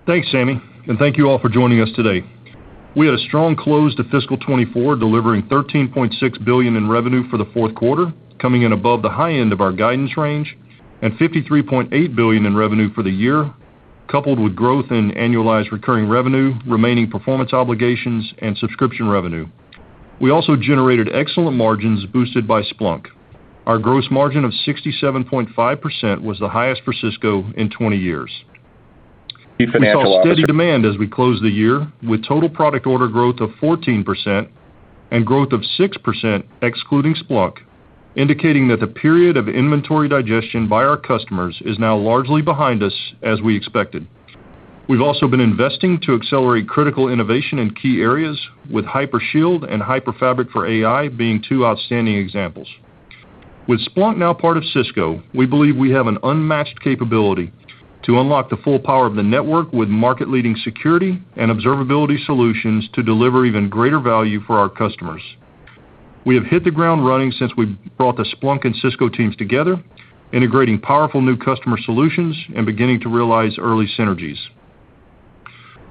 Thanks, Sammy, and thank you all for joining us today. We had a strong close to fiscal 24, delivering $13.6 billion in revenue for the fourth quarter, coming in above the high end of our guidance range, and $53.8 billion in revenue for the year, coupled with growth in annualized recurring revenue, remaining performance obligations, and subscription revenue. We also generated excellent margins boosted by Splunk. Our gross margin of 67.5% was the highest for Cisco in 20 years. We saw steady demand as we closed the year, with total product order growth of 14% and growth of 6% excluding Splunk, indicating that the period of inventory digestion by our customers is now largely behind us as we expected. We've also been investing to accelerate critical innovation in key areas, with HyperShield and HyperFabric for AI being two outstanding examples. With Splunk now part of Cisco, we believe we have an unmatched capability to unlock the full power of the network with market-leading security and observability solutions to deliver even greater value for our customers. We have hit the ground running since we brought the Splunk and Cisco teams together, integrating powerful new customer solutions and beginning to realize early synergies.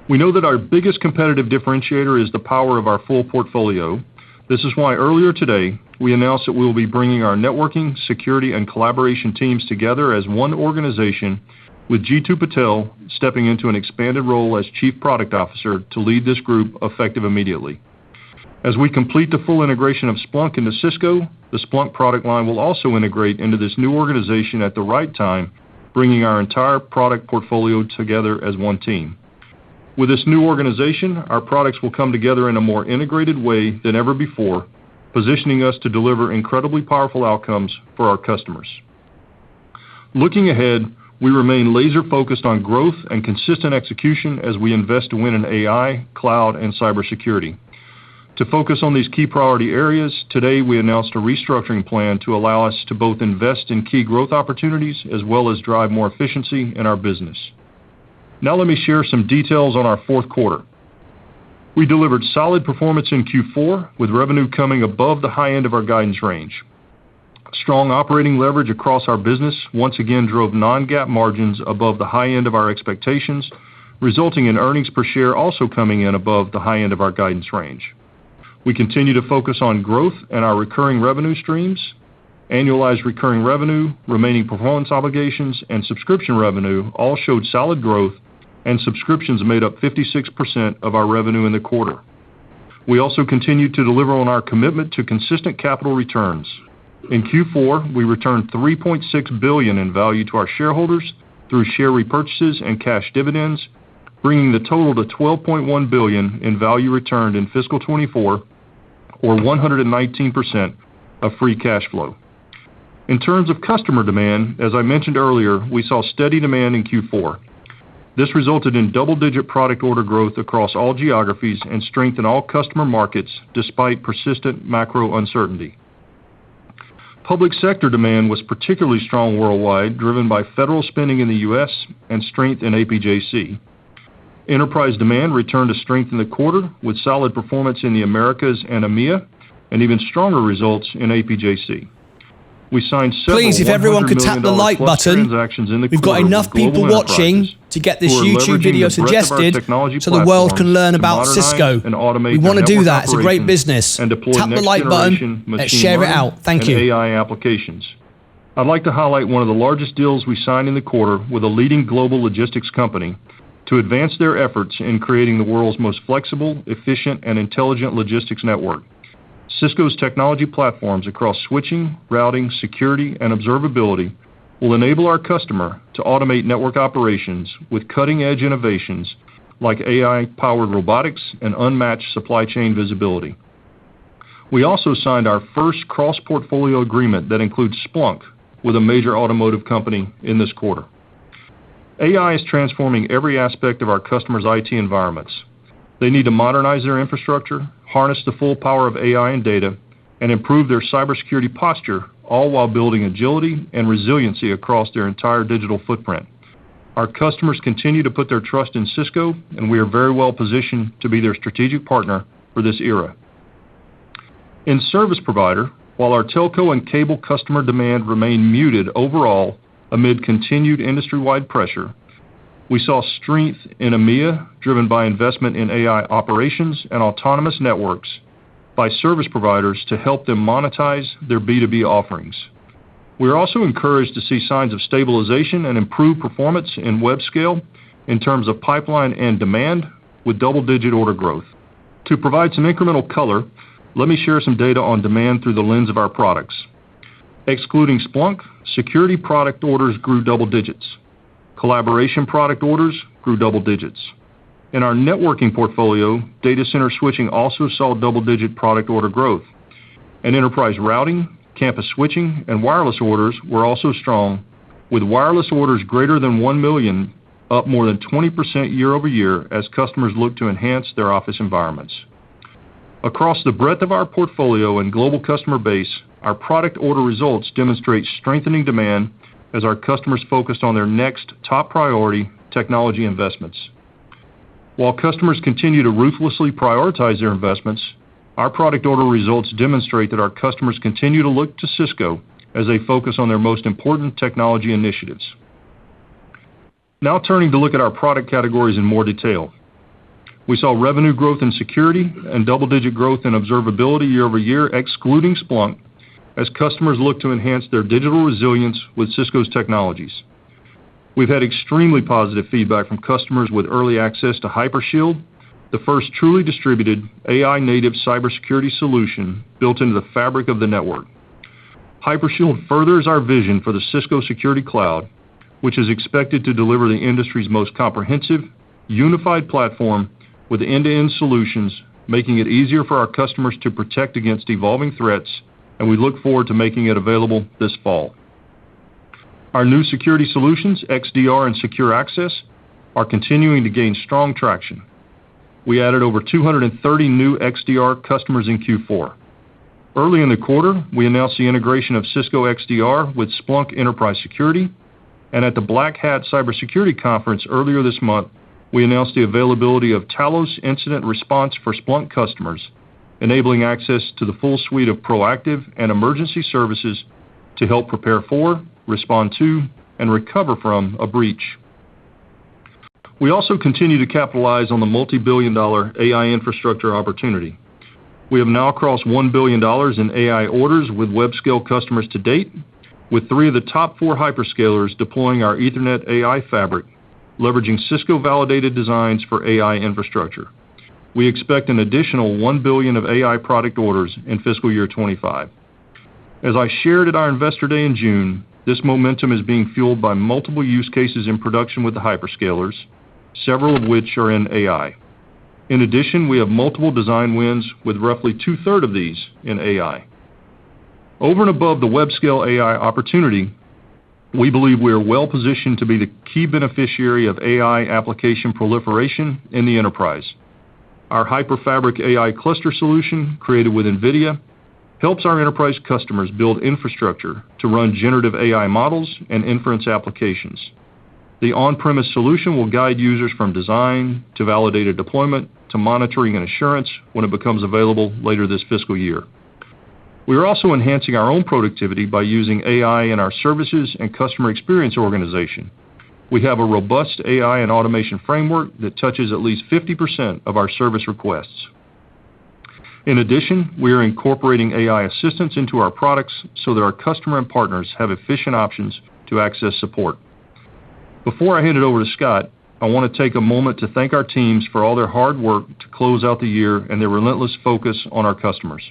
We know that our biggest competitive differentiator is the power of our full portfolio. This is why earlier today, we announced that we will be bringing our networking, security, and collaboration teams together as one organization, with Jeetu Patel stepping into an expanded role as Chief Product Officer to lead this group effective immediately. As we complete the full integration of Splunk into Cisco, the Splunk product line will also integrate into this new organization at the right time, bringing our entire product portfolio together as one team. With this new organization, our products will come together in a more integrated way than ever before, positioning us to deliver incredibly powerful outcomes for our customers. Looking ahead, we remain laser-focused on growth and consistent execution as we invest to win in AI, cloud, and cybersecurity. To focus on these key priority areas, today we announced a restructuring plan to allow us to both invest in key growth opportunities as well as drive more efficiency in our business. Now let me share some details on our fourth quarter. We delivered solid performance in Q4, with revenue coming above the high end of our guidance range. Strong operating leverage across our business once again drove non-GAAP margins above the high end of our expectations, resulting in earnings per share also coming in above the high end of our guidance range. We continue to focus on growth and our recurring revenue streams. Annualized recurring revenue, remaining performance obligations, and subscription revenue all showed solid growth, and subscriptions made up 56% of our revenue in the quarter. We also continued to deliver on our commitment to consistent capital returns. In Q4, we returned $3.6 billion in value to our shareholders through share repurchases and cash dividends, bringing the total to $12.1 billion in value returned in fiscal 24, or 119% of free cash flow. In terms of customer demand, as I mentioned earlier, we saw steady demand in Q4. This resulted in double-digit product order growth across all geographies and strength in all customer markets despite persistent macro uncertainty. Public sector demand was particularly strong worldwide, driven by federal spending in the U.S. and strength in APJC. Enterprise demand returned to strength in the quarter, with solid performance in the Americas and EMEA, and even stronger results in APJC. We signed several Please, if everyone could tap the like button, we've got enough people watching to get this YouTube video suggested so the world can learn about Cisco. We want to do that. It's a great business. Tap the like button. Let's share it out. Thank you. AI applications. I'd like to highlight one of the largest deals we signed in the quarter with a leading global logistics company to advance their efforts in creating the world's most flexible, efficient, and intelligent logistics network. Cisco's technology platforms across switching, routing, security, and observability will enable our customer to automate network operations with cutting-edge innovations like AI-powered robotics and unmatched supply chain visibility. We also signed our first cross-portfolio agreement that includes Splunk with a major automotive company in this quarter. AI is transforming every aspect of our customers' IT environments. They need to modernize their infrastructure, harness the full power of AI and data, and improve their cybersecurity posture, all while building agility and resiliency across their entire digital footprint. Our customers continue to put their trust in Cisco, and we are very well positioned to be their strategic partner for this era. In service provider, while our telco and cable customer demand remained muted overall amid continued industry-wide pressure, We saw strength in EMEA, driven by investment in AI operations and autonomous networks by service providers to help them monetize their B2B offerings. We are also encouraged to see signs of stabilization and improved performance in web scale in terms of pipeline and demand with double-digit order growth. To provide some incremental color, let me share some data on demand through the lens of our products. Excluding Splunk, security product orders grew double digits. Collaboration product orders grew double digits. In our networking portfolio, data center switching also saw double-digit product order growth. And enterprise routing, campus switching, and wireless orders were also strong, with wireless orders greater than 1 million, up more than 20% year over year as customers look to enhance their office environments. Across the breadth of our portfolio and global customer base, our product order results demonstrate strengthening demand as our customers focused on their next top priority technology investments. While customers continue to ruthlessly prioritize their investments, our product order results demonstrate that our customers continue to look to Cisco as they focus on their most important technology initiatives. Now turning to look at our product categories in more detail. We saw revenue growth in security and double-digit growth in observability year over year, excluding Splunk, as customers look to enhance their digital resilience with Cisco's technologies. We've had extremely positive feedback from customers with early access to Hypershield, the first truly distributed AI-native cybersecurity solution built into the fabric of the network. Hypershield furthers our vision for the Cisco Security Cloud, which is expected to deliver the industry's most comprehensive, unified platform with end-to-end solutions, making it easier for our customers to protect against evolving threats, and we look forward to making it available this fall. Our new security solutions, XDR and Secure Access, are continuing to gain strong traction. We added over 230 new XDR customers in Q4. Early in the quarter, we announced the integration of Cisco XDR with Splunk Enterprise Security, and at the Black Hat Cybersecurity Conference earlier this month, we announced the availability of Talos Incident Response for Splunk customers, enabling access to the full suite of proactive and emergency services to help prepare for, respond to, and recover from a breach. We also continue to capitalize on the multi-billion-dollar AI infrastructure opportunity. We have now crossed $1 billion in AI orders with web-scale customers to date, with 3 of the top 4 hyperscalers deploying our Ethernet AI fabric, leveraging Cisco-validated designs for AI infrastructure. We expect an additional $1 billion of AI product orders in fiscal year 25. As I shared at our Investor Day in June, this momentum is being fueled by multiple use cases in production with the hyperscalers, several of which are in AI. In addition, we have multiple design wins with roughly 2/3 of these in AI. Over and above the web-scale AI opportunity, we believe we are well-positioned to be the key beneficiary of AI application proliferation in the enterprise. Our HyperFabric AI cluster solution, created with NVIDIA, helps our enterprise customers build infrastructure to run generative AI models and inference applications. The on-premise solution will guide users from design to validated deployment to monitoring and assurance when it becomes available later this fiscal year. We are also enhancing our own productivity by using AI in our services and customer experience organization. We have a robust AI and automation framework that touches at least 50% of our service requests. In addition, we are incorporating AI assistants into our products so that our customer and partners have efficient options to access support. Before I hand it over to Scott, I want to take a moment to thank our teams for all their hard work to close out the year and their relentless focus on our customers.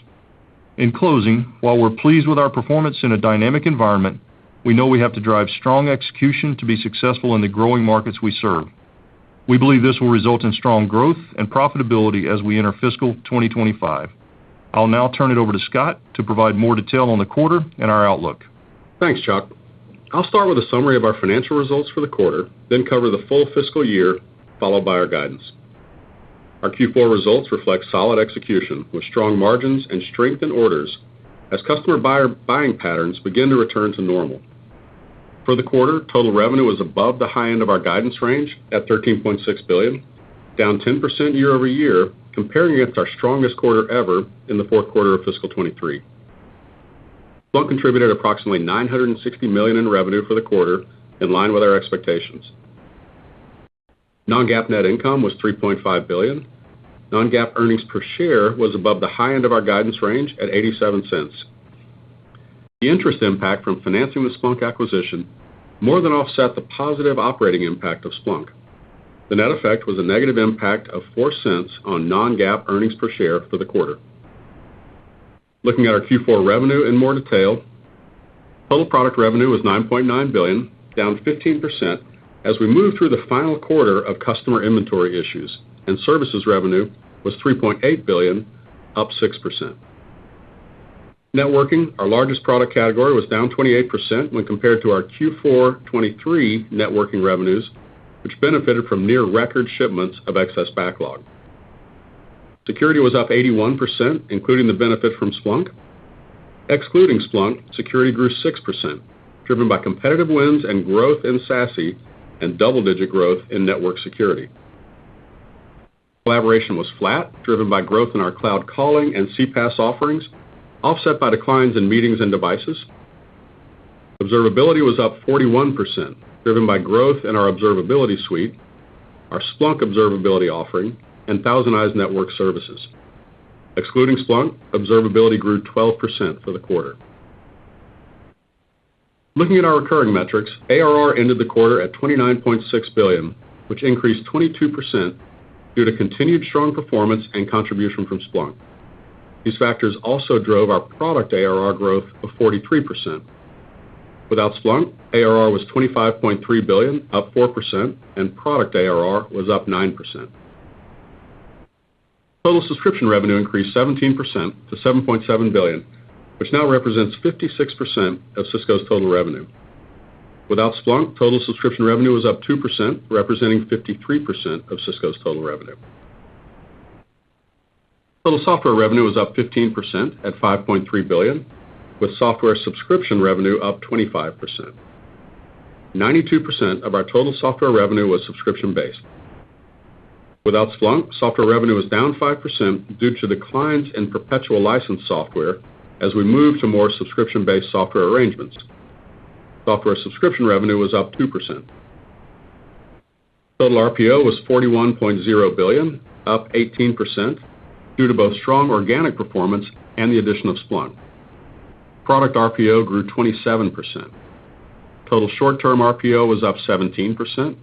In closing, while we're pleased with our performance in a dynamic environment, we know we have to drive strong execution to be successful in the growing markets we serve. We believe this will result in strong growth and profitability as we enter fiscal 2025. I'll now turn it over to Scott to provide more detail on the quarter and our outlook. Thanks, Chuck. I'll start with a summary of our financial results for the quarter, then cover the full fiscal year, followed by our guidance. Our Q4 results reflect solid execution with strong margins and strength in orders as customer buying patterns begin to return to normal. For the quarter, total revenue was above the high end of our guidance range at $13.6 billion, down 10% year over year, comparing against our strongest quarter ever in the fourth quarter of fiscal 23. Splunk contributed approximately $960 million in revenue for the quarter, in line with our expectations. Non-GAAP net income was $3.5 billion. Non-GAAP earnings per share was above the high end of our guidance range at 87 cents. The interest impact from financing the Splunk acquisition more than offset the positive operating impact of Splunk. The net effect was a negative impact of 4 cents on non-GAAP earnings per share for the quarter. Looking at our Q4 revenue in more detail, total product revenue was $9.9 billion, down 15% as we moved through the final quarter of customer inventory issues, and services revenue was $3.8 billion, up 6%. Networking, our largest product category, was down 28% when compared to our Q4 '23 networking revenues, which benefited from near record shipments of excess backlog. Security was up 81%, including the benefit from Splunk. Excluding Splunk, security grew 6%, driven by competitive wins and growth in SASE and double-digit growth in network security. Collaboration was flat, driven by growth in our cloud calling and CPaaS offerings, offset by declines in meetings and devices. Observability was up 41%, driven by growth in our observability suite, our Splunk observability offering, and Thousand Eyes Network services. Excluding Splunk, observability grew 12% for the quarter. Looking at our recurring metrics, ARR ended the quarter at $29.6 billion, which increased 22% due to continued strong performance and contribution from Splunk. These factors also drove our product ARR growth of 43%. Without Splunk, ARR was $25.3 billion, up 4%, and product ARR was up 9%. Total subscription revenue increased 17% to $7.7 billion, which now represents 56% of Cisco's total revenue. Without Splunk, total subscription revenue was up 2%, representing 53% of Cisco's total revenue. Total software revenue was up 15% at $5.3 billion, with software subscription revenue up 25%. 92% of our total software revenue was subscription-based. Without Splunk, software revenue was down 5% due to declines in perpetual license software as we move to more subscription-based software arrangements. Software subscription revenue was up 2%. Total RPO was $41.0 billion, up 18%, due to both strong organic performance and the addition of Splunk. Product RPO grew 27%. Total short-term RPO was up 17%.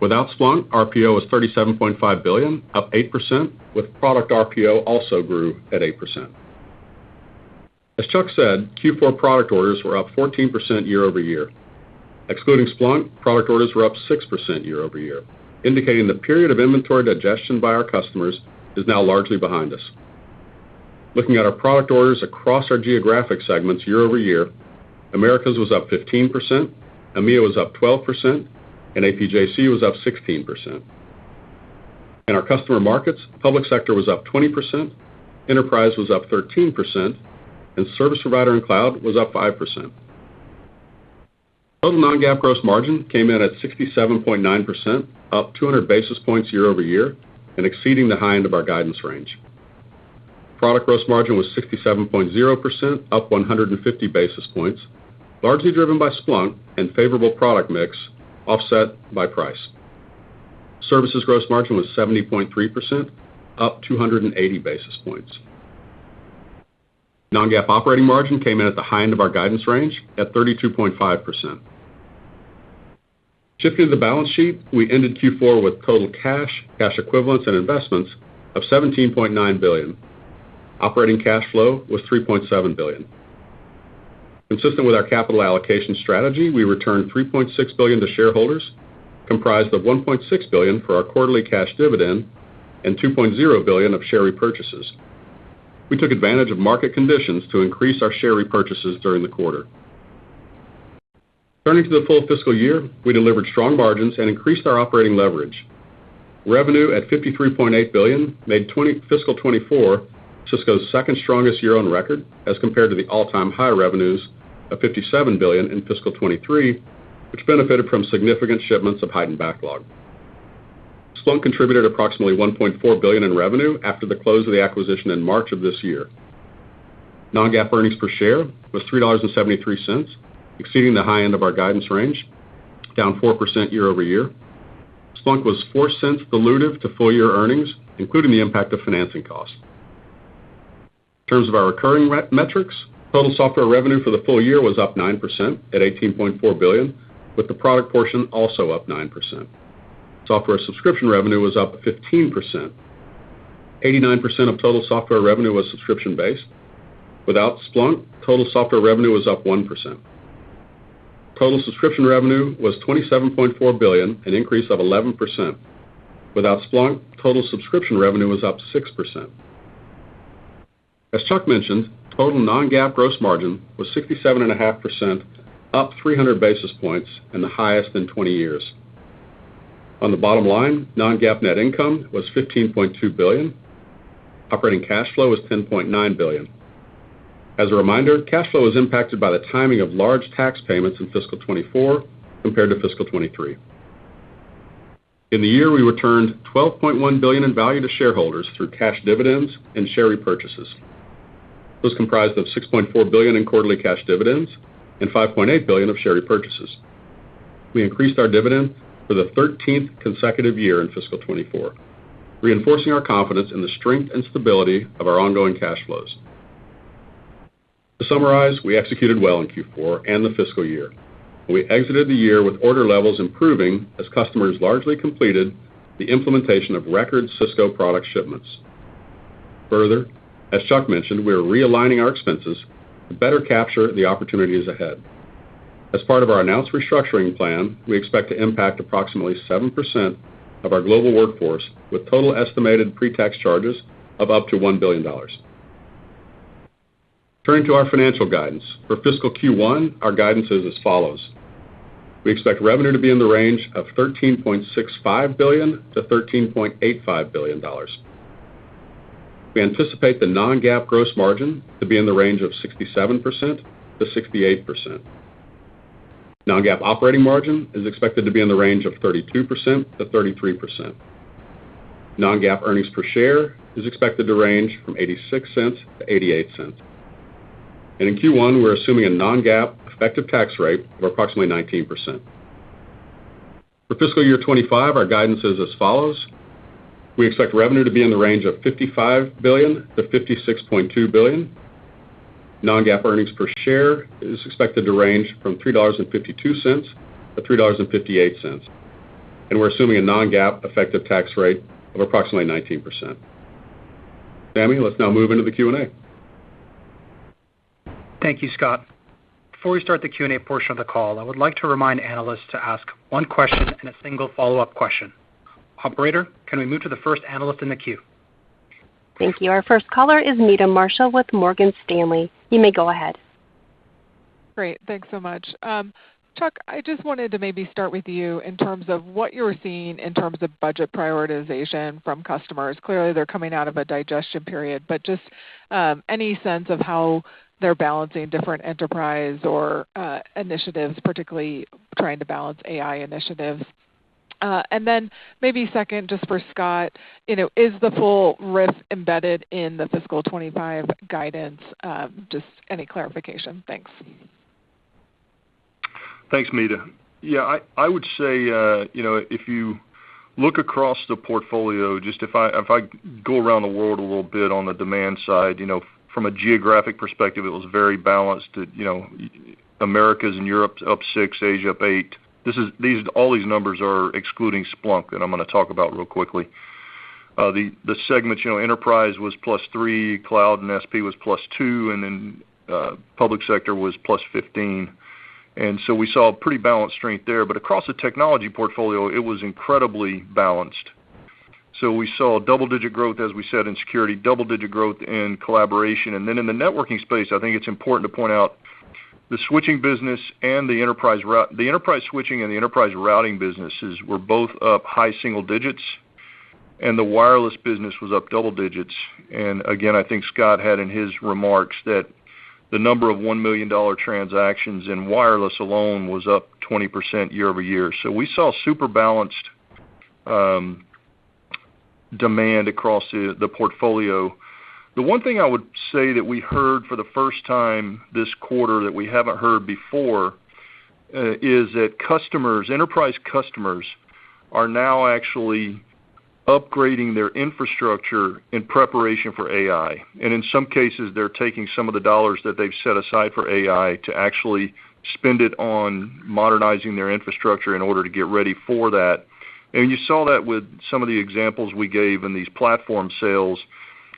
Without Splunk, RPO was $37.5 billion, up 8%, with product RPO also grew at 8%. As Chuck said, Q4 product orders were up 14% year over year. Excluding Splunk, product orders were up 6% year over year, indicating the period of inventory digestion by our customers is now largely behind us. Looking at our product orders across our geographic segments year over year, Americas was up 15%, EMEA was up 12%, and APJC was up 16%. In our customer markets, public sector was up 20%, enterprise was up 13%, and service provider and cloud was up 5%. Total non-GAAP gross margin came in at 67.9%, up 200 basis points year over year, and exceeding the high end of our guidance range. Product gross margin was 67.0%, up 150 basis points, largely driven by Splunk and favorable product mix, offset by price. Services gross margin was 70.3%, up 280 basis points. Non-GAAP operating margin came in at the high end of our guidance range at 32.5%. Shifting to the balance sheet, we ended Q4 with total cash equivalents, and investments of $17.9 billion. Operating cash flow was $3.7 billion. Consistent with our capital allocation strategy, we returned $3.6 billion to shareholders, comprised of $1.6 billion for our quarterly cash dividend and $2.0 billion of share repurchases. We took advantage of market conditions to increase our share repurchases during the quarter. Turning to the full fiscal year, we delivered strong margins and increased our operating leverage. Revenue at $53.8 billion made fiscal 24 Cisco's second strongest year on record as compared to the all-time high revenues of $57 billion in fiscal 23, which benefited from significant shipments of heightened backlog. Splunk contributed approximately $1.4 billion in revenue after the close of the acquisition in March of this year. Non-GAAP earnings per share was $3.73, exceeding the high end of our guidance range, down 4% year over year. Splunk was 4 cents dilutive to full-year earnings, including the impact of financing costs. In terms of our recurring metrics, total software revenue for the full year was up 9% at $18.4 billion, with the product portion also up 9%. Software subscription revenue was up 15%. 89% of total software revenue was subscription-based. Without Splunk, total software revenue was up 1%. Total subscription revenue was $27.4 billion, an increase of 11%. Without Splunk, total subscription revenue was up 6%. As Chuck mentioned, total non-GAAP gross margin was 67.5%, up 300 basis points and the highest in 20 years. On the bottom line, non-GAAP net income was $15.2 billion. Operating cash flow was $10.9 billion. As a reminder, cash flow was impacted by the timing of large tax payments in fiscal 24 compared to fiscal 23. In the year, we returned $12.1 billion in value to shareholders through cash dividends and share repurchases. It was comprised of $6.4 billion in quarterly cash dividends and $5.8 billion of share repurchases. We increased our dividend for the 13th consecutive year in fiscal 24, reinforcing our confidence in the strength and stability of our ongoing cash flows. To summarize, we executed well in Q4 and the fiscal year. We exited the year with order levels improving as customers largely completed the implementation of record Cisco product shipments. Further, as Chuck mentioned, we are realigning our expenses to better capture the opportunities ahead. As part of our announced restructuring plan, we expect to impact approximately 7% of our global workforce with total estimated pre-tax charges of up to $1 billion. Turning to our financial guidance. For fiscal Q1, our guidance is as follows. We expect revenue to be in the range of $13.65 billion to $13.85 billion. We anticipate the non-GAAP gross margin to be in the range of 67% to 68%. Non-GAAP operating margin is expected to be in the range of 32% to 33%. Non-GAAP earnings per share is expected to range from 86 cents to 88 cents. And in Q1, we're assuming a non-GAAP effective tax rate of approximately 19%. For fiscal year 25, our guidance is as follows. We expect revenue to be in the range of $55 billion to $56.2 billion. Non-GAAP earnings per share is expected to range from $3.52 to $3.58. And we're assuming a non-GAAP effective tax rate of approximately 19%. Sammy, let's now move into the Q&A. Thank you, Scott. Before we start the Q&A portion of the call, I would like to remind analysts to ask one question and a single follow-up question. Operator, can we move to the first analyst in the queue? Thank you. Our first caller is Meta Marshall with Morgan Stanley. You may go ahead. Great. Thanks so much. Chuck, I just wanted to maybe start with you in terms of what you're seeing in terms of budget prioritization from customers. Clearly, they're coming out of a digestion period, but just any sense of how they're balancing different enterprise or initiatives, particularly trying to balance AI initiatives. And then maybe second, just for Scott, is the full RIF embedded in the fiscal 25 guidance? Just any clarification. Thanks. Thanks, Meta. Yeah, I would say, if you look across the portfolio, just if I go around the world a little bit on the demand side, from a geographic perspective, it was very balanced. Americas and Europe up 6, Asia up 8. All these numbers are excluding Splunk that I'm going to talk about real quickly. The segments, enterprise was +3, cloud and SP was +2, and then public sector was +15. And so we saw a pretty balanced strength there. But across the technology portfolio, it was incredibly balanced. So we saw double-digit growth, as we said, in security, double-digit growth in collaboration. And then in the networking space, I think it's important to point out the switching business and the enterprise switching and the enterprise routing businesses were both up high single digits, and the wireless business was up double digits. And again, I think Scott had in his remarks that the number of $1 million transactions in wireless alone was up 20% year over year. So we saw super balanced demand across the portfolio. The one thing I would say that we heard for the first time this quarter that we haven't heard before is that enterprise customers are now actually upgrading their infrastructure in preparation for AI. And in some cases, they're taking some of the dollars that they've set aside for AI to actually spend it on modernizing their infrastructure in order to get ready for that. And you saw that with some of the examples we gave in these platform sales.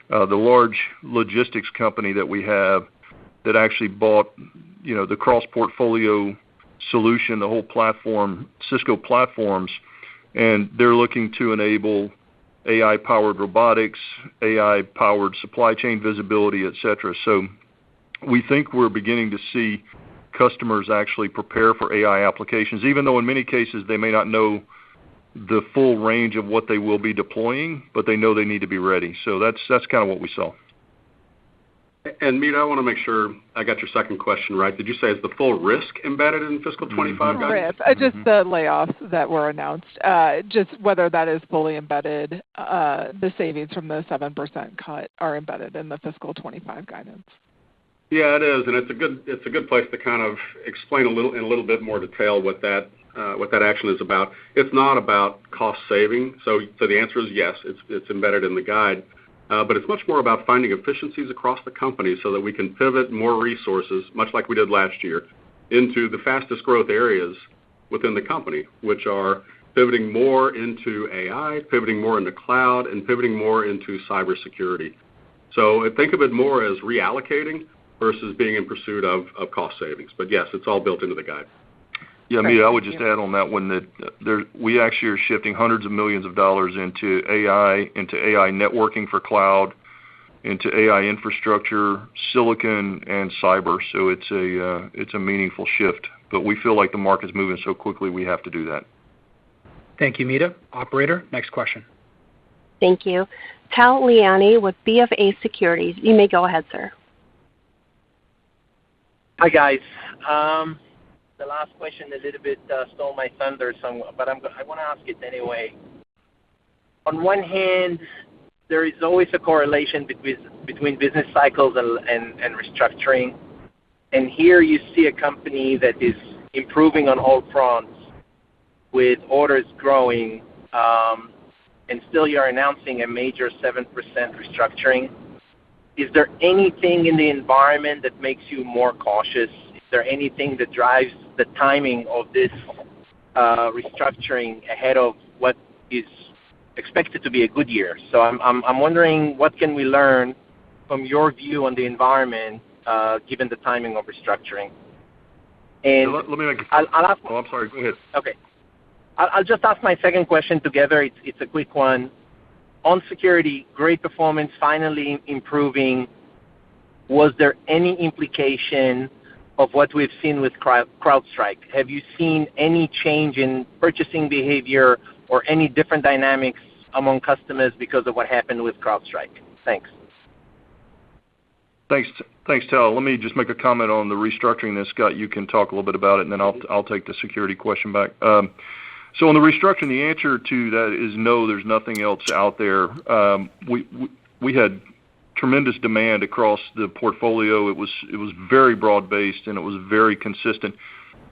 The large logistics company that we have that actually bought, the cross-portfolio solution, the whole platform, Cisco platforms, and they're looking to enable AI-powered robotics, AI-powered supply chain visibility, et cetera. So we think we're beginning to see customers actually prepare for AI applications, even though in many cases they may not know the full range of what they will be deploying, but they know they need to be ready. So that's kind of what we saw. And Mita, I want to make sure I got your second question right. Did you say is the full risk embedded in fiscal 25 guidance? Just the layoffs that were announced, just whether that is fully embedded, the savings from the 7% cut are embedded in the fiscal 25 guidance. Yeah, it is, and it's a good place to kind of explain in a little bit more detail what that action is about. It's not about cost saving, so the answer is yes, it's embedded in the guide. But it's much more about finding efficiencies across the company so that we can pivot more resources, much like we did last year, into the fastest growth areas within the company, which are pivoting more into AI, pivoting more into cloud, and pivoting more into cybersecurity. So think of it more as reallocating versus being in pursuit of cost savings. But yes, it's all built into the guide. Yeah, Mita, I would just add on that one that we actually are shifting hundreds of millions of dollars into AI networking for cloud, into AI infrastructure, silicon, and cyber. So it's a meaningful shift. But we feel like the market's moving so quickly we have to do that. Thank you, Mita. Operator, next question. Thank you. Tal Liani with BofA Securities. You may go ahead, sir. Hi, guys. The last question a little bit stole my thunder, but I want to ask it anyway. On one hand, there is always a correlation between business cycles and restructuring. And here you see a company that is improving on all fronts with orders growing, and still you're announcing a major 7% restructuring. Is there anything in the environment that makes you more cautious? Is there anything that drives the timing of this restructuring ahead of what is expected to be a good year? So I'm wondering, what can we learn from your view on the environment given the timing of restructuring? And let me make I'll ask. Oh, I'm sorry. Go ahead. Okay. I'll just ask my second question together. It's a quick one. On security, great performance, finally improving. Was there any implication of what we've seen with CrowdStrike? Have you seen any change in purchasing behavior or any different dynamics among customers because of what happened with CrowdStrike? Thanks. Thanks, Tal. Let me just make a comment on the restructuring. Then Scott, you can talk a little bit about it, and then I'll take the security question back. So on the restructuring, the answer to that is no. There's nothing else out there. We had tremendous demand across the portfolio. It was very broad based and it was very consistent.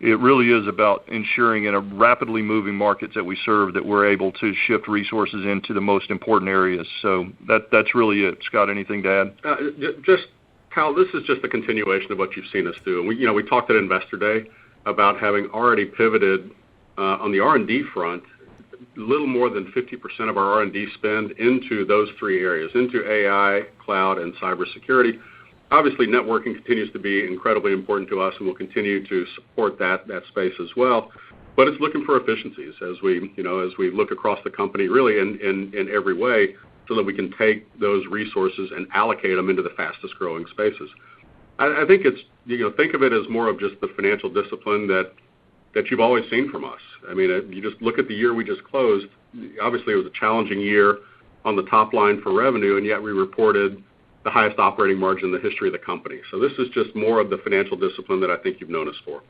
It really is about ensuring in a rapidly moving markets that we serve that we're able to shift resources into the most important areas. So that's really it. Scott, anything to add? Kyle, this is just a continuation of what you've seen us do. And we talked at Investor Day about having already pivoted on the R&D front, a little more than 50% of our R&D spend into those three areas, into AI, cloud, and cybersecurity. Obviously, networking continues to be incredibly important to us, and we'll continue to support that space as well. But it's looking for efficiencies as we look across the company, really in every way, so that we can take those resources and allocate them into the fastest growing spaces. I think it's think of it as more of just the financial discipline that you've always seen from us. I mean, you just look at the year we just closed. Obviously, it was a challenging year on the top line for revenue, and yet we reported the highest operating margin in the history of the company. So this is just more of the financial discipline that I think you've known us for.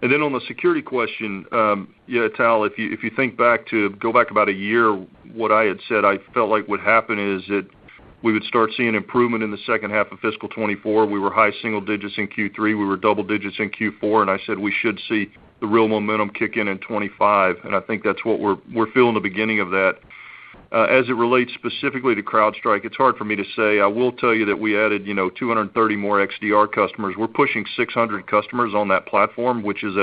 And then on the security question, Tal, if you go back about a year, what I had said I felt like would happen is that we would start seeing improvement in the second half of fiscal 24. We were high single digits in Q3. We were double digits in Q4. And I said we should see the real momentum kick in 25, and I think that's what we're feeling the beginning of that. As it relates specifically to CrowdStrike, it's hard for me to say. I will tell you that we added 230 more XDR customers. We're pushing 600 customers on that platform, which is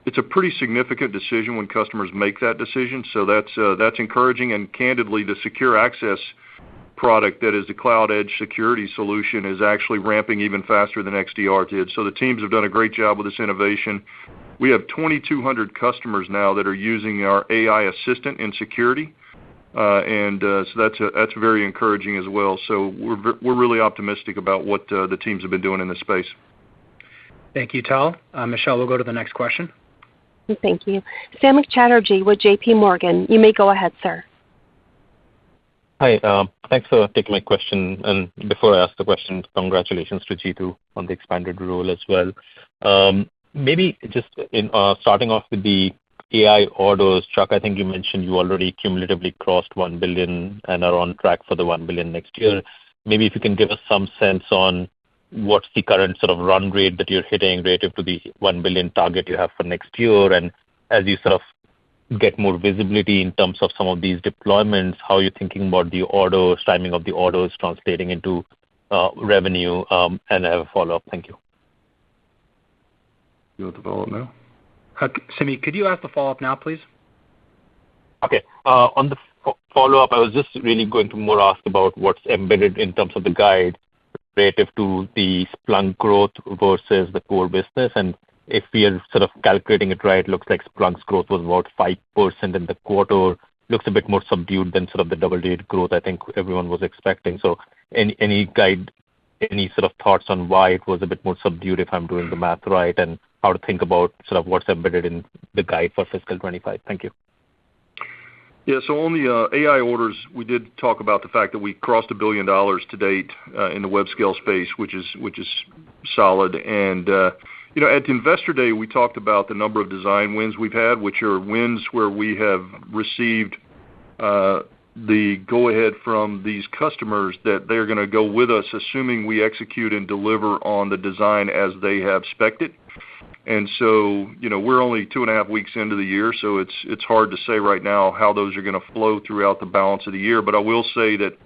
it's a pretty significant decision when customers make that decision. So that's encouraging, and candidly, the secure access product that is the cloud edge security solution is actually ramping even faster than XDR did. So the teams have done a great job with this innovation. We have 2,200 customers now that are using our AI assistant in security, so that's very encouraging as well. So we're really optimistic about what the teams have been doing in this space. Thank you, Tal. Michelle, we'll go to the next question. Thank you. Samik Chatterjee with J.P. Morgan. You may go ahead, sir. Hi. Thanks for taking my question. And before I ask the question, congratulations to Jeetu on the expanded role as well. Maybe just starting off with the AI orders, Chuck, I think you mentioned you already cumulatively crossed $1 billion and are on track for the $1 billion next year. Maybe if you can give us some sense on what's the current sort of run rate that you're hitting relative to the $1 billion target you have for next year, and as you sort of get more visibility in terms of some of these deployments, how you're thinking about the orders, timing of the orders translating into revenue, and I have a follow-up. Thank you. You want the follow-up now? Samik, could you ask the follow-up now, please? Okay. On the follow-up, I was just really going to more ask about what's embedded in terms of the guide relative to the Splunk growth versus the core business. And if we are sort of calculating it right, it looks like Splunk's growth was about 5% in the quarter. Looks a bit more subdued than sort of the double-digit growth I think everyone was expecting. So any guide, any sort of thoughts on why it was a bit more subdued, if I'm doing the math right, and how to think about sort of what's embedded in the guide for fiscal 25? Thank you. Yeah, so on the AI orders, we did talk about the fact that we crossed $1 billion to date in the web scale space, which is solid. And at the Investor Day, we talked about the number of design wins we've had, which are wins where we have received the go-ahead from these customers that they're going to go with us, assuming we execute and deliver on the design as they have spec'd it. And so, we're only 2.5 weeks into the year, so it's hard to say right now how those are going to flow throughout the balance of the year. But I will say that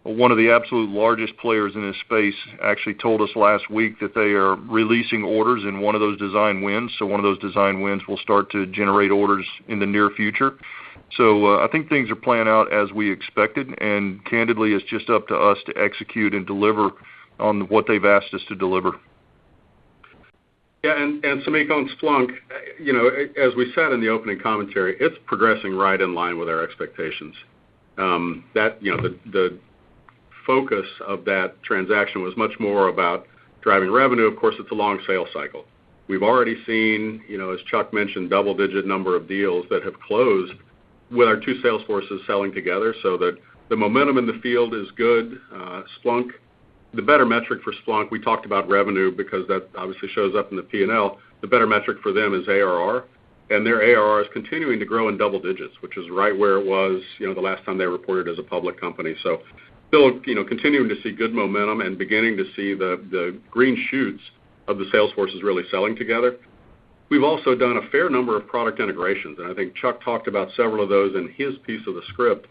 one of the absolute largest players in this space actually told us last week that they are releasing orders in one of those design wins. So one of those design wins will start to generate orders in the near future. So I think things are playing out as we expected, and candidly, it's just up to us to execute and deliver on what they've asked us to deliver. Yeah, and Samik, on Splunk, as we said in the opening commentary, it's progressing right in line with our expectations. The focus of that transaction was much more about driving revenue. Of course, it's a long sales cycle. We've already seen, as Chuck mentioned, double-digit number of deals that have closed with our two sales forces selling together, so that the momentum in the field is good. Splunk, the better metric for Splunk, we talked about revenue because that obviously shows up in the P&L. The better metric for them is ARR, and their ARR is continuing to grow in double digits, which is right where it was, the last time they reported as a public company. So still, continuing to see good momentum and beginning to see the green shoots of the sales forces really selling together. We've also done a fair number of product integrations, and I think Chuck talked about several of those in his piece of the script.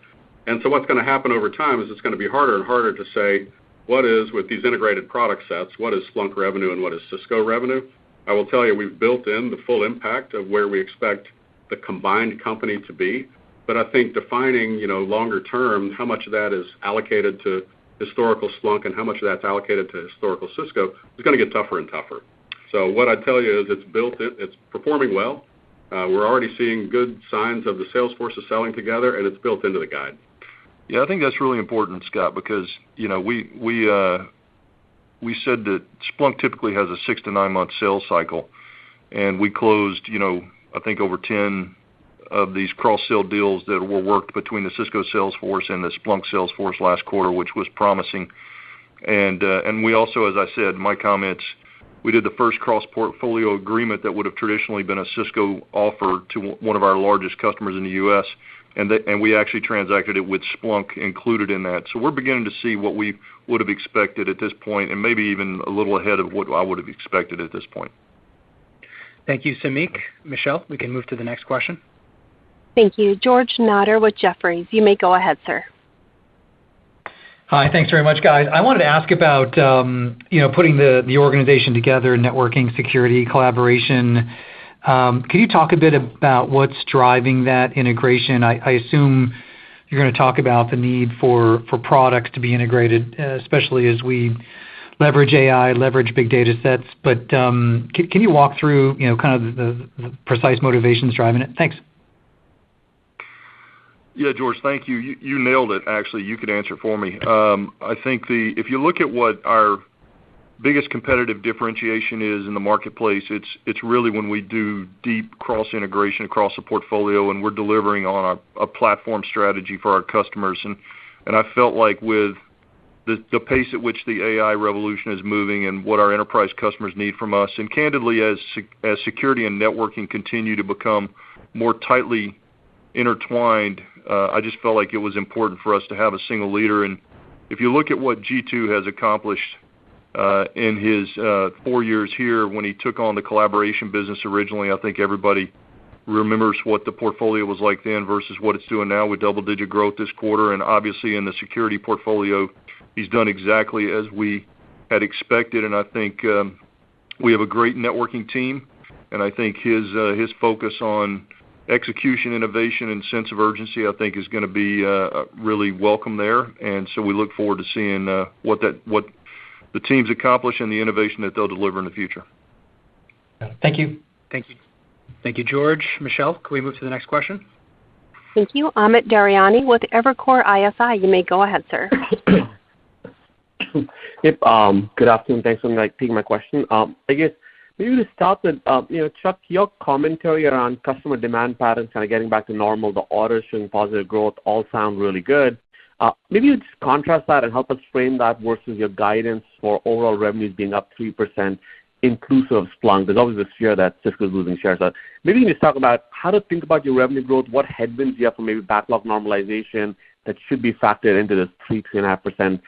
And so what's going to happen over time is it's going to be harder and harder to say what is, with these integrated product sets, what is Splunk revenue and what is Cisco revenue. I will tell you, we've built in the full impact of where we expect the combined company to be. But I think defining, longer term, how much of that is allocated to historical Splunk and how much of that's allocated to historical Cisco is going to get tougher and tougher. So what I'd tell you is it's performing well. We're already seeing good signs of the sales forces selling together, and it's built into the guide. Yeah, I think that's really important, Scott, because we said that Splunk typically has a 6 to 9 month sales cycle, and we closed I think over 10 of these cross-sell deals that were worked between the Cisco sales force and the Splunk sales force last quarter, which was promising. And we also, as I said in my comments, we did the first cross-portfolio agreement that would have traditionally been a Cisco offer to one of our largest customers in the U.S., and we actually transacted it with Splunk included in that. So we're beginning to see what we would have expected at this point, and maybe even a little ahead of what I would have expected at this point. Thank you, Samik. Michelle, we can move to the next question. Thank you. George Notter with Jefferies. You may go ahead, sir. Hi, thanks very much, guys. I wanted to ask about putting the organization together, networking, security, collaboration. Can you talk a bit about what's driving that integration? I assume you're going to talk about the need for products to be integrated, especially as we leverage AI, leverage big data sets. But can you walk through kind of the precise motivations driving it? Thanks. Yeah, George, thank you. You nailed it, actually. You could answer it for me. I think if you look at what our biggest competitive differentiation is in the marketplace, it's really when we do deep cross-integration across the portfolio and we're delivering on a platform strategy for our customers. And I felt like with the pace at which the AI revolution is moving and what our enterprise customers need from us, and candidly, as security and networking continue to become more tightly intertwined, I just felt like it was important for us to have a single leader. And if you look at what G2 has accomplished in his 4 years here, when he took on the collaboration business originally, I think everybody remembers what the portfolio was like then versus what it's doing now with double-digit growth this quarter. And obviously in the security portfolio, he's done exactly as we had expected. And I think we have a great networking team, and I think his focus on execution, innovation, and sense of urgency, I think, is going to be really welcome there. And so we look forward to seeing what the teams accomplish and the innovation that they'll deliver in the future. Thank you. Thank you. Thank you, George. Michelle, can we move to the next question? Thank you. Amit Daryanani with Evercore ISI. You may go ahead, sir. Yep. Good afternoon. Thanks for taking my question. I guess maybe to start with, Chuck, your commentary around customer demand patterns kind of getting back to normal, the orders showing positive growth, all sound really good. Maybe you just contrast that and help us frame that versus your guidance for overall revenues being up 3%, inclusive of Splunk. There's always this fear that Cisco is losing shares. So maybe you can just talk about how to think about your revenue growth, what headwinds you have for maybe backlog normalization that should be factored into this 3.5%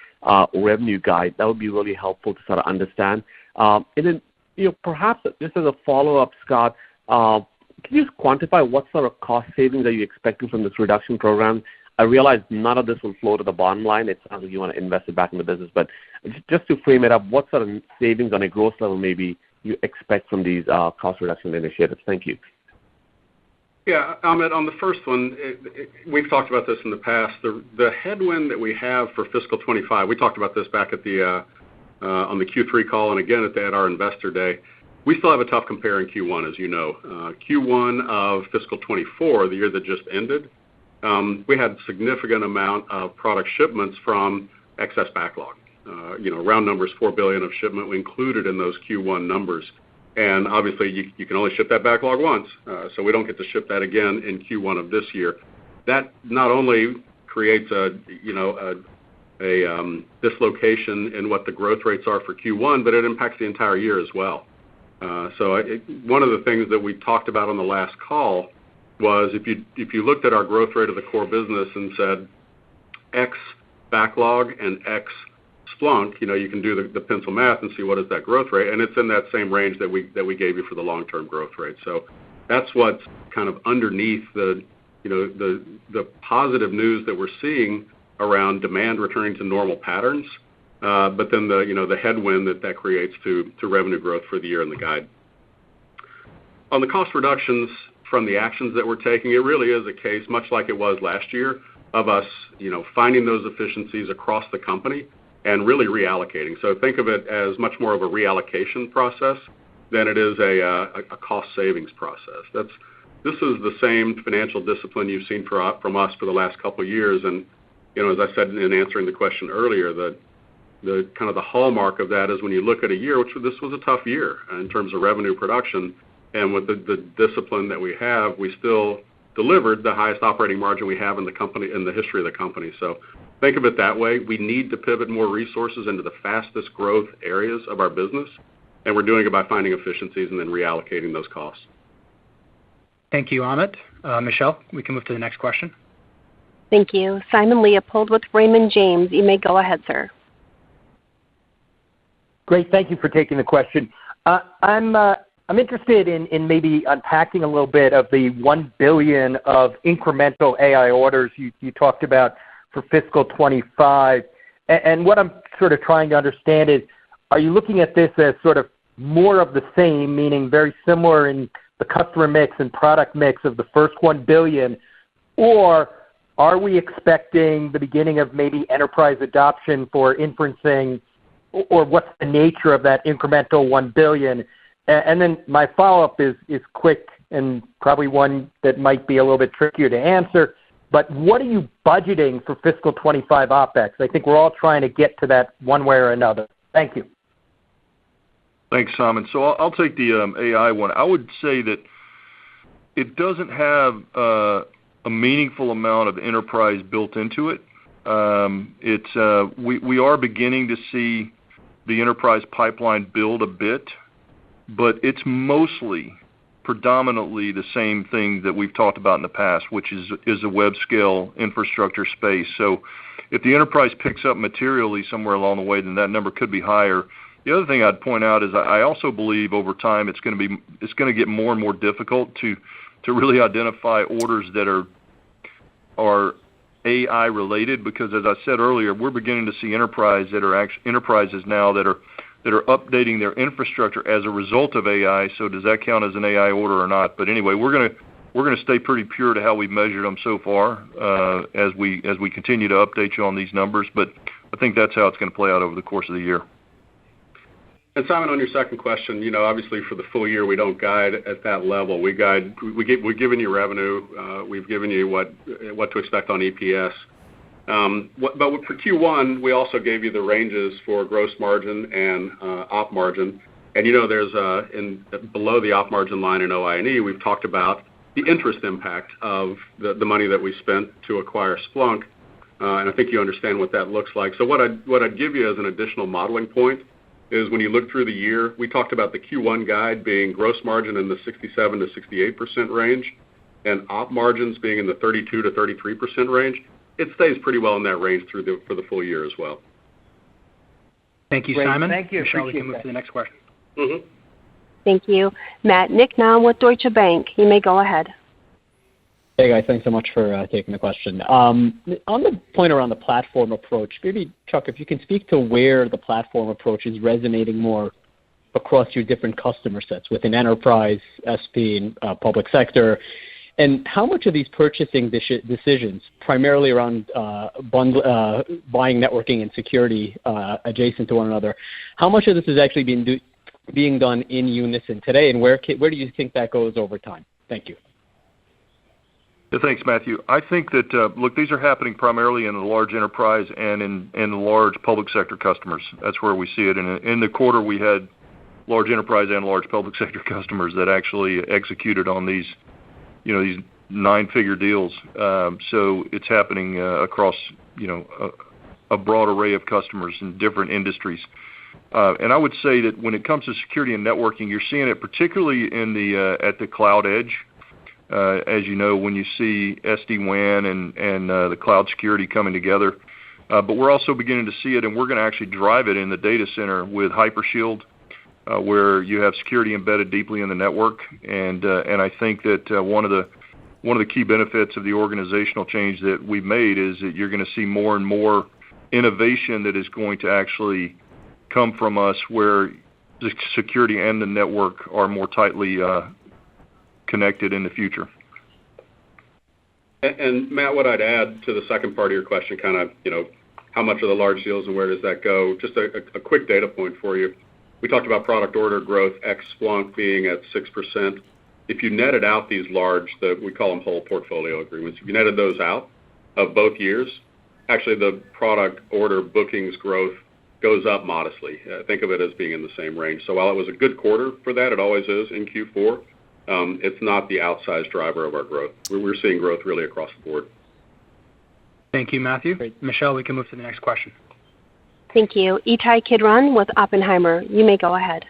revenue guide. That would be really helpful to sort of understand. And then, perhaps just as a follow-up, Scott, can you just quantify what sort of cost savings are you expecting from this reduction program? I realize none of this will flow to the bottom line. It sounds like you want to invest it back in the business. But just to frame it up, what sort of savings on a gross level maybe you expect from these cost reduction initiatives? Thank you. Yeah, Amit, on the first one, we've talked about this in the past. The headwind that we have for fiscal 25, we talked about this back at the on the Q3 call and again at our Investor Day. We still have a tough compare in Q1, as you know. Q1 of fiscal 24, the year that just ended, we had a significant amount of product shipments from excess backlog. Round numbers, $4 billion of shipment we included in those Q1 numbers. And obviously, you can only ship that backlog once, so we don't get to ship that again in Q1 of this year. That not only creates a dislocation in what the growth rates are for Q1, but it impacts the entire year as well. One of the things that we talked about on the last call was if you looked at our growth rate of the core business and said X backlog and X Splunk, you can do the pencil math and see what is that growth rate, and it's in that same range that we gave you for the long-term growth rate. So that's what's kind of underneath the positive news that we're seeing around demand returning to normal patterns, but then the headwind that creates to revenue growth for the year in the guide. On the cost reductions from the actions that we're taking, it really is a case, much like it was last year, of us finding those efficiencies across the company and really reallocating. So think of it as much more of a reallocation process than it is a cost savings process. This is the same financial discipline you've seen from us for the last couple of years. And as I said in answering the question earlier, the kind of the hallmark of that is when you look at a year, which this was a tough year in terms of revenue production, and with the discipline that we have, we still delivered the highest operating margin we have in the company, in the history of the company. So think of it that way. We need to pivot more resources into the fastest growth areas of our business, and we're doing it by finding efficiencies and then reallocating those costs. Thank you, Amit. Michelle, we can move to the next question. Thank you. Simon Leopold with Raymond James. You may go ahead, sir. Great. Thank you for taking the question. I'm I'm interested in maybe unpacking a little bit of the $1 billion of incremental AI orders you talked about for fiscal 25. And what I'm sort of trying to understand is, are you looking at this as sort of more of the same, meaning very similar in the customer mix and product mix of the first $1 billion, or are we expecting the beginning of maybe enterprise adoption for inferencing, or what's the nature of that incremental $1 billion? And then my follow-up is quick and probably one that might be a little bit trickier to answer, but what are you budgeting for fiscal 25 OpEx? I think we're all trying to get to that one way or another. Thank you. Thanks, Simon. So I'll take the AI one. I would say that it doesn't have a meaningful amount of enterprise built into it. We are beginning to see the enterprise pipeline build a bit, but it's mostly predominantly the same thing that we've talked about in the past, which is a web scale infrastructure space. So if the enterprise picks up materially somewhere along the way, then that number could be higher. The other thing I'd point out is I also believe over time it's going to get more and more difficult to really identify orders that are AI related, because as I said earlier, we're beginning to see enterprises now that are updating their infrastructure as a result of AI. So does that count as an AI order or not? But anyway, we're going to stay pretty pure to how we've measured them so far as we continue to update you on these numbers. But I think that's how it's going to play out over the course of the year. And Simon, on your second question, obviously for the full year we don't guide at that level. We've given you revenue, we've given you what to expect on EPS. But for Q1, we also gave you the ranges for gross margin and op margin. And there's below the op margin line in OI&E, we've talked about the interest impact of the money that we spent to acquire Splunk, and I think you understand what that looks like. So what I'd give you as an additional modeling point is when you look through the year, we talked about the Q1 guide being gross margin in the 67 to 68% range, and op margins being in the 32 to 33% range. It stays pretty well in that range for the full year as well. Thank you, Great. Simon. Thank you. Michelle, we can move to the next question. Mm-hmm. Thank you. Matt Nicknam with Deutsche Bank. You may go ahead. Hey guys, thanks so much for taking the question. On the point around the platform approach, maybe Chuck, if you can speak to where the platform approach is resonating more across your different customer sets within enterprise, SP, and public sector, and how much of these purchasing decisions, primarily around buying networking and security adjacent to one another, how much of this is actually being done in unison today, and where do you think that goes over time? Thank you. Yeah, thanks, Matthew. I think that, look, these are happening primarily in the large enterprise and in the large public sector customers. That's where we see it. And in the quarter, we had large enterprise and large public sector customers that actually executed on these 9-figure deals. So it's happening across, a broad array of customers in different industries. And I would say that when it comes to security and networking, you're seeing it particularly at the cloud edge. As you know, when you see SD-WAN and the cloud security coming together. But we're also beginning to see it, and we're going to actually drive it in the data center with Hypershield, where you have security embedded deeply in the network. And I think that one of the key benefits of the organizational change that we've made is that you're going to see more and more innovation that is going to actually come from us, where the security and the network are more tightly connected in the future. And Matt, what I'd add to the second part of your question, kind of, how much of the large deals and where does that go? Just a quick data point for you. We talked about product order growth ex Splunk being at 6%. If you netted out these large, we call them whole portfolio agreements, if you netted those out of both years, actually the product order bookings growth goes up modestly. Think of it as being in the same range. So while it was a good quarter for that, it always is in Q4, it's not the outsized driver of our growth. We're seeing growth really across the board. Thank you, Matthew. Great. Michelle, we can move to the next question. Thank you. Ittai Kidron with Oppenheimer. You may go ahead.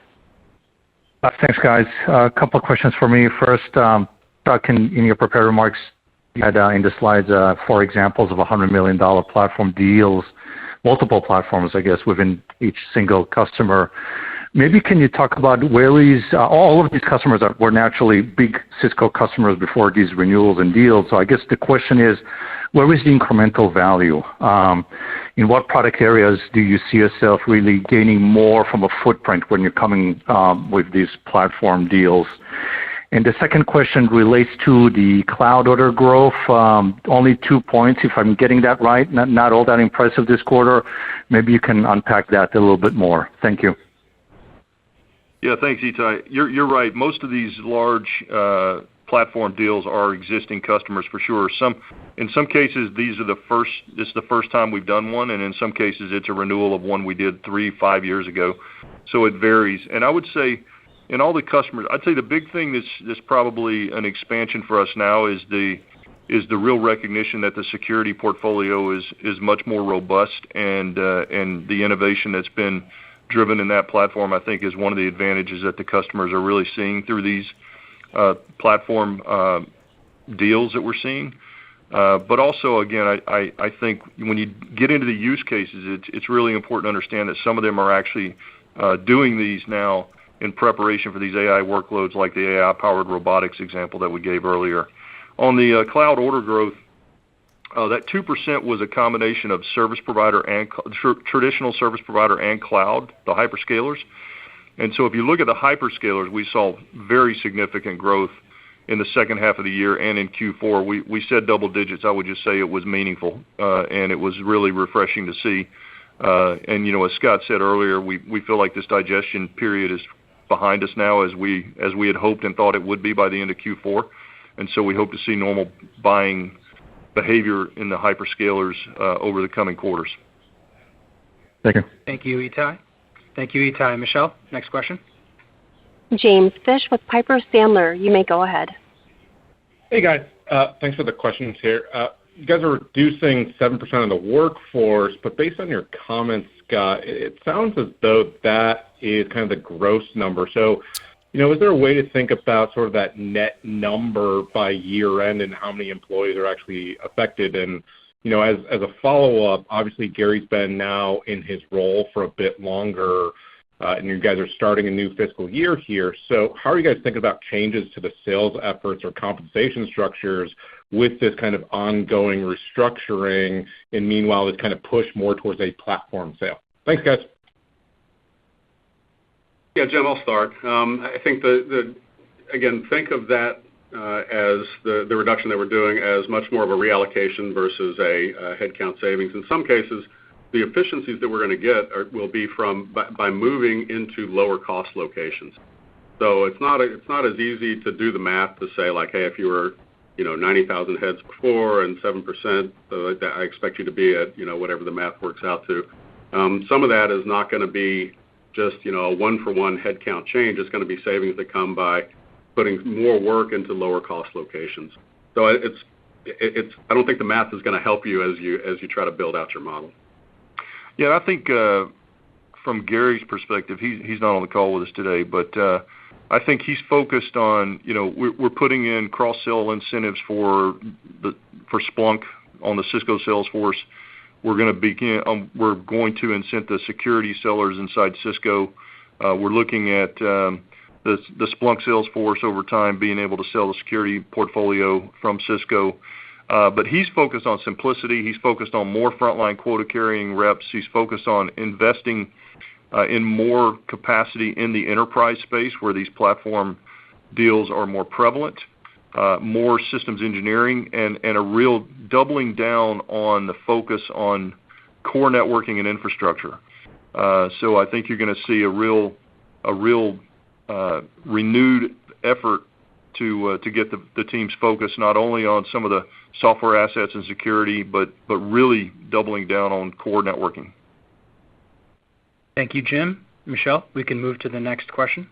Thanks, guys. A couple of questions for me. First, Chuck, in your prepared remarks, you had in the slides 4 examples of $100 million platform deals, multiple platforms, I guess, within each single customer. Maybe can you talk about where is all of these customers were naturally big Cisco customers before these renewals and deals. So I guess the question is, where is the incremental value? In what product areas do you see yourself really gaining more from a footprint when you're coming with these platform deals? And the second question relates to the cloud order growth, only 2 points, if I'm getting that right, not all that impressive this quarter. Maybe you can unpack that a little bit more. Thank you. Yeah, thanks, Ittai. You're right. Most of these large platform deals are existing customers for sure. In some cases, this is the first time we've done one, and in some cases, it's a renewal of one we did 3-5 years ago. So it varies. And I would say, in all the customers, I'd say the big thing that's probably an expansion for us now is the real recognition that the security portfolio is much more robust, and the innovation that's been driven in that platform, I think, is one of the advantages that the customers are really seeing through these platform deals that we're seeing. But also, again, I think when you get into the use cases, it's really important to understand that some of them are actually doing these now in preparation for these AI workloads, like the AI-powered robotics example that we gave earlier. On the cloud order growth, that 2% was a combination of service provider and traditional service provider and cloud, the hyperscalers. And so if you look at the hyperscalers, we saw very significant growth in the second half of the year and in Q4. We said double digits. I would just say it was meaningful, and it was really refreshing to see. And, as Scott said earlier, we feel like this digestion period is behind us now, as we had hoped and thought it would be by the end of Q4. And so we hope to see normal buying behavior in the hyperscalers over the coming quarters. Thank you. Thank you, Ittai. Thank you, Ittai. Michelle, next question. James Fish with Piper Sandler. You may go ahead. Hey, guys. Thanks for the questions here. You guys are reducing 7% of the workforce, but based on your comments, Scott, it sounds as though that is kind of the gross number. So, is there a way to think about sort of that net number by year end and how many employees are actually affected? And, as a follow-up, obviously Gary's been now in his role for a bit longer, and you guys are starting a new fiscal year here. So how are you guys thinking about changes to the sales efforts or compensation structures with this kind of ongoing restructuring, and meanwhile this kind of push more towards a platform sale? Thanks, guys. Yeah, Jim, I'll start. I think again, think of that as the reduction that we're doing as much more of a reallocation versus a headcount savings. In some cases, the efficiencies that we're going to get will be by moving into lower cost locations. So it's not as easy to do the math to say, like, hey, if you were 90,000 heads before and 7%, I expect you to be at whatever the math works out to. Some of that is not going to be just a one-for-one headcount change. It's going to be savings that come by putting more work into lower cost locations. So I don't think the math is going to help you as you try to build out your model. Yeah, I think from Gary's perspective, he's not on the call with us today, but I think he's focused on we're putting in cross-sell incentives for Splunk on the Cisco sales force. We're going to incent the security sellers inside Cisco. We're looking at the Splunk sales force over time being able to sell the security portfolio from Cisco. But he's focused on simplicity. He's focused on more frontline quota-carrying reps. He's focused on investing in more capacity in the enterprise space where these platform deals are more prevalent, more systems engineering, and a real doubling down on the focus on core networking and infrastructure. So I think you're going to see a real renewed effort to get the team's focus not only on some of the software assets and security, but really doubling down on core networking. Thank you, Jim. Michelle, we can move to the next question.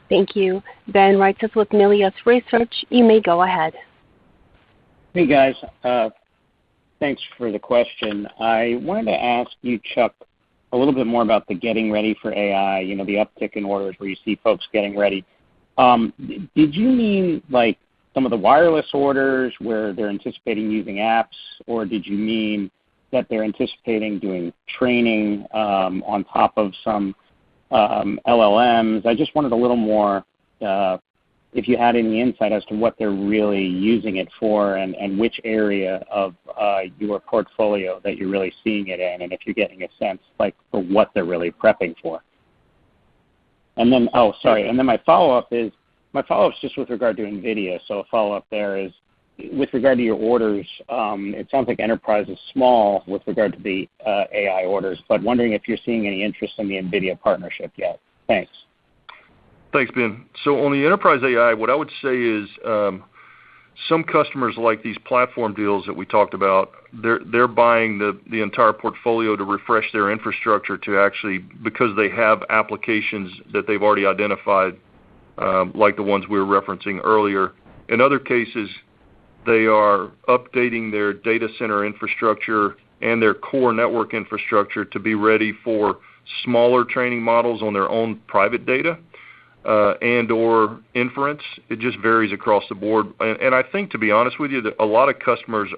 Thank you. Ben Reitzes with Melius Research. You may go ahead. Hey, guys. Thanks for the question. I wanted to ask you, Chuck, a little bit more about the getting ready for AI, the uptick in orders where you see folks getting ready. Did you mean like some of the wireless orders where they're anticipating using apps, or did you mean that they're anticipating doing training on top of some LLMs. I just wanted a little more, if you had any insight as to what they're really using it for and which area of your portfolio that you're really seeing it in, and if you're getting a sense like for what they're really prepping for. And then, and then my follow-up is just with regard to NVIDIA. So a follow-up there is, with regard to your orders, it sounds like enterprise is small with regard to the AI orders, but wondering if you're seeing any interest in the NVIDIA partnership yet. Thanks. Thanks, Ben. So on the enterprise AI, what I would say is some customers like these platform deals that we talked about, they're buying the entire portfolio to refresh their infrastructure to actually, because they have applications that they've already identified, like the ones we were referencing earlier. In other cases, they are updating their data center infrastructure and their core network infrastructure to be ready for smaller training models on their own private data and or inference. It just varies across the board. And I think, to be honest with you, that a lot of customers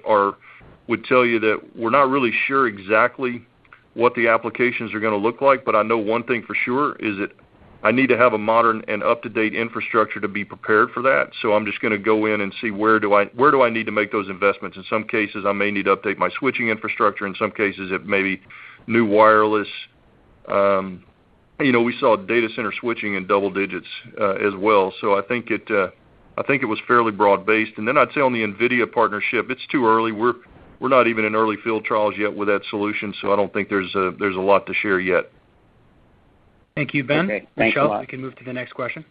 would tell you that we're not really sure exactly what the applications are going to look like, but I know one thing for sure is that I need to have a modern and up-to-date infrastructure to be prepared for that. So I'm just going to go in and see where do I need to make those investments. In some cases, I may need to update my switching infrastructure. In some cases, it may be new wireless. We saw data center switching in double digits as well. So I think it was fairly broad-based. And then I'd say on the NVIDIA partnership, it's too early. We're not even in early field trials yet with that solution, so I don't think there's a lot to share yet. Thank you, Ben. Okay, thanks Michelle, a lot. we can move to the next question.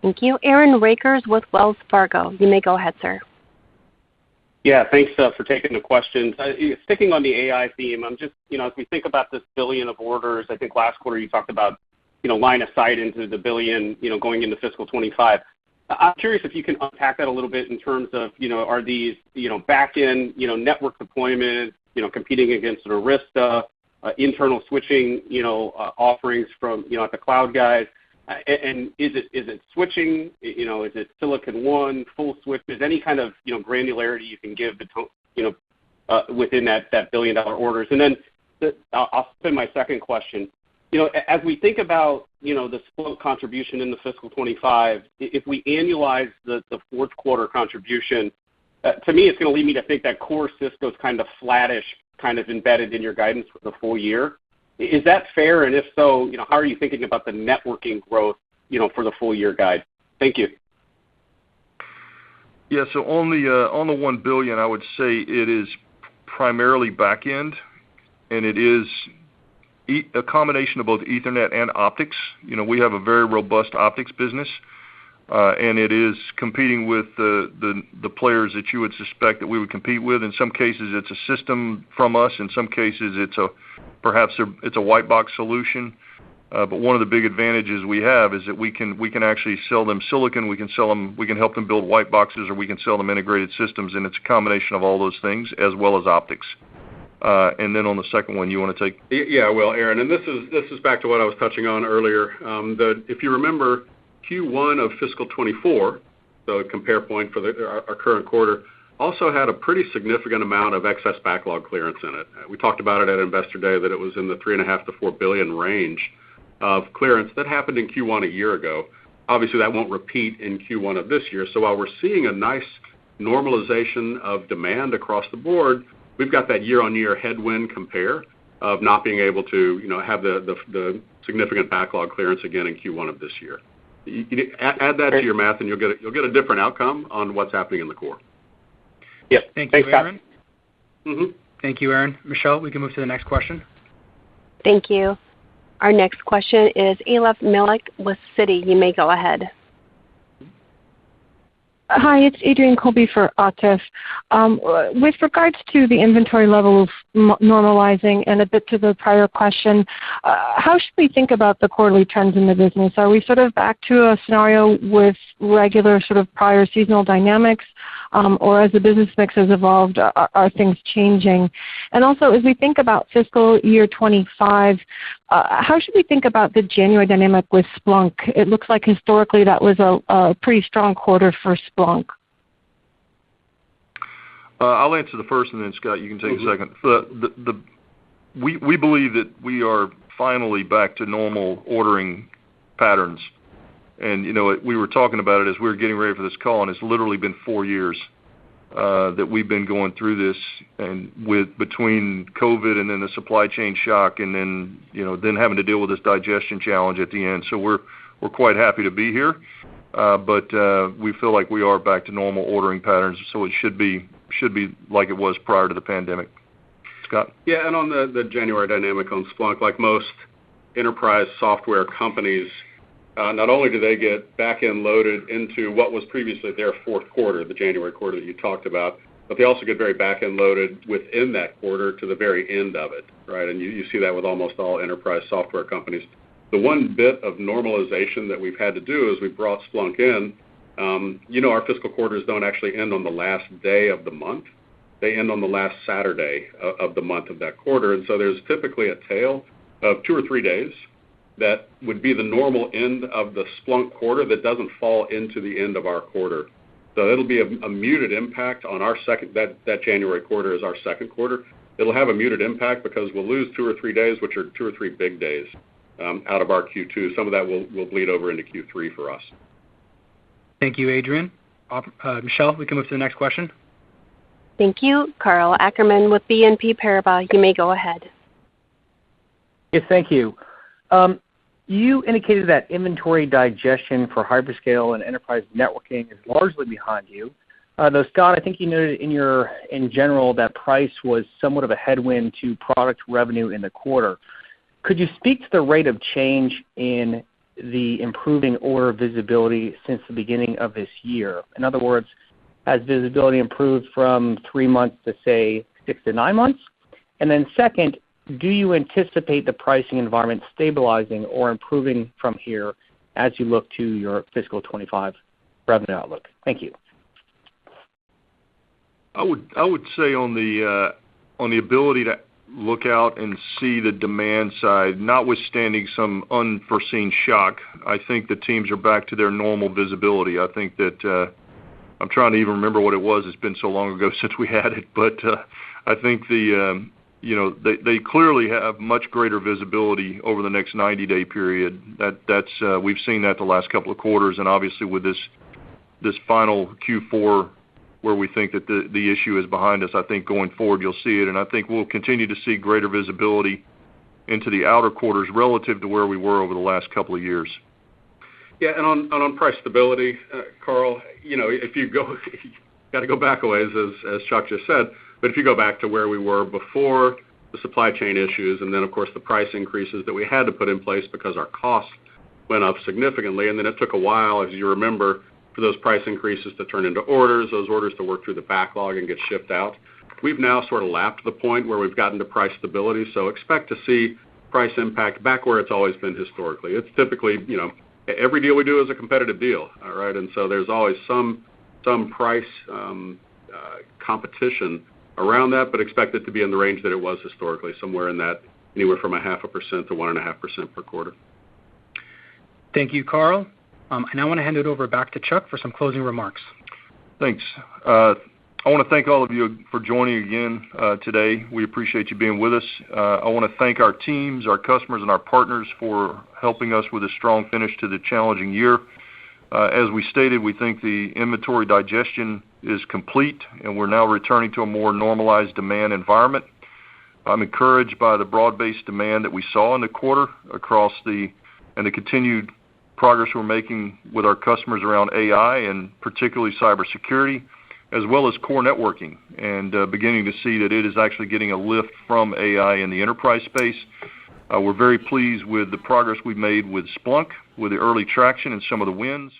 Thank you. Aaron Rakers with Wells Fargo. You may go ahead, sir. Yeah, thanks for taking the questions. Sticking on the AI theme, I'm just, as we think about this billion of orders, I think last quarter you talked about, line of sight into the billion, going into fiscal 25. I'm curious if you can unpack that a little bit in terms of, are these, back-end, network deployment, competing against an Arista, internal switching, offerings from, at the cloud guys, and is it switching? Is it Silicon One, full switches? Any kind of granularity you can give within that billion-dollar orders? And then I'll spin my second question. As we think about the split contribution in the fiscal 25, if we annualize the fourth quarter contribution, to me it's going to lead me to think that core Cisco is kind of flattish, kind of embedded in your guidance for the full year. Is that fair? And if so, how are you thinking about the networking growth, for the full year guide? Thank you. Yeah, so on the $1 billion, I would say it is primarily back end, and it is a combination of both Ethernet and optics. We have a very robust optics business, and it is competing with the players that you would suspect that we would compete with. In some cases, it's a system from us. In some cases, it's a white box solution. But one of the big advantages we have is that we can actually sell them silicon. We can help them build white boxes, or we can sell them integrated systems, and it's a combination of all those things as well as optics. And then on the second one, you want to take? Yeah, well, Aaron, and this is back to what I was touching on earlier. If you remember, Q1 of fiscal 24, the compare point for our current quarter, also had a pretty significant amount of excess backlog clearance in it. We talked about it at Investor Day that it was in the $3.5 to $4 billion range of clearance that happened in Q1 a year ago. Obviously, that won't repeat in Q1 of this year. So while we're seeing a nice normalization of demand across the board, we've got that year-on-year headwind compare of not being able to, have the significant backlog clearance again in Q1 of this year. You add that to your math, and you'll get a different outcome on what's happening in the core. Yep. Thank you, Aaron. Mm-hmm. Thank you, Aaron. Michelle, we can move to the next question. Thank you. Our next question is Aleph Malik with Citi. You may go ahead. Hi, it's Adrienne Colby for Atif. With regards to the inventory levels normalizing and a bit to the prior question, how should we think about the quarterly trends in the business? Are we sort of back to a scenario with regular sort of prior seasonal dynamics, or as the business mix has evolved, are things changing? And also, as we think about fiscal year 25, how should we think about the January dynamic with Splunk? It looks like historically that was a pretty strong quarter for Splunk. I'll answer the first, and then Scott, you can take the second. We believe that we are finally back to normal ordering patterns. And, we were talking about it as we were getting ready for this call, and it's literally been 4 years that we've been going through this, and between COVID and then the supply chain shock, and then then having to deal with this digestion challenge at the end. So we're quite happy to be here, but we feel like we are back to normal ordering patterns. So it should be like it was prior to the pandemic. Scott? Yeah, and on the January dynamic on Splunk, like most enterprise software companies, not only do they get back-end loaded into what was previously their fourth quarter, the January quarter that you talked about, but they also get very back-end loaded within that quarter to the very end of it, right? And you see that with almost all enterprise software companies. The one bit of normalization that we've had to do is we brought Splunk in. Our fiscal quarters don't actually end on the last day of the month. They end on the last Saturday of the month of that quarter. And so there's typically a tail of 2 or 3 days that would be the normal end of the Splunk quarter that doesn't fall into the end of our quarter. So it'll be a muted impact on our second, that January quarter is our second quarter. It'll have a muted impact because we'll lose 2 or 3 days, which are 2 or 3 big days out of our Q2. Some of that will bleed over into Q3 for us. Thank you, Adrian. Michelle, we can move to the next question. Thank you. Karl Ackerman with BNP Paribas. You may go ahead. Yes, thank you. You indicated that inventory digestion for hyperscale and enterprise networking is largely behind you. Though, Scott, I think you noted in general that price was somewhat of a headwind to product revenue in the quarter. Could you speak to the rate of change in the improving order visibility since the beginning of this year? In other words, has visibility improved from 3 months to, say, 6 to 9 months? And then second, do you anticipate the pricing environment stabilizing or improving from here as you look to your fiscal 25 revenue outlook? Thank you. I would say on the ability to look out and see the demand side, notwithstanding some unforeseen shock, I think the teams are back to their normal visibility. I think that I'm trying to even remember what it was. It's been so long ago since we had it, but I think they clearly have much greater visibility over the next 90-day period. That's we've seen that the last couple of quarters, and obviously with this final Q4 where we think that the issue is behind us, I think going forward you'll see it, and I think we'll continue to see greater visibility into the outer quarters relative to where we were over the last couple of years. Yeah, and on price stability, Karl, if you got to go back a ways, as Chuck just said. But if you go back to where we were before the supply chain issues, and then, of course, the price increases that we had to put in place because our costs went up significantly, and then it took a while, as you remember, for those price increases to turn into orders, those orders to work through the backlog and get shipped out. We've now sort of lapped the point where we've gotten to price stability, so expect to see price impact back where it's always been historically. It's typically, every deal we do is a competitive deal, all right? And so there's always some price competition around that, but expect it to be in the range that it was historically, somewhere in that anywhere from 0.5% to 1.5% per quarter. Thank you, Karl. I now want to hand it over back to Chuck for some closing remarks. Thanks. I want to thank all of you for joining again today. We appreciate you being with us. I want to thank our teams, our customers, and our partners for helping us with a strong finish to the challenging year. As we stated, we think the inventory digestion is complete, and we're now returning to a more normalized demand environment. I'm encouraged by the broad-based demand that we saw in the quarter and the continued progress we're making with our customers around AI and particularly cybersecurity, as well as core networking, and beginning to see that it is actually getting a lift from AI in the enterprise space. We're very pleased with the progress we've made with Splunk, with the early traction and some of the wins.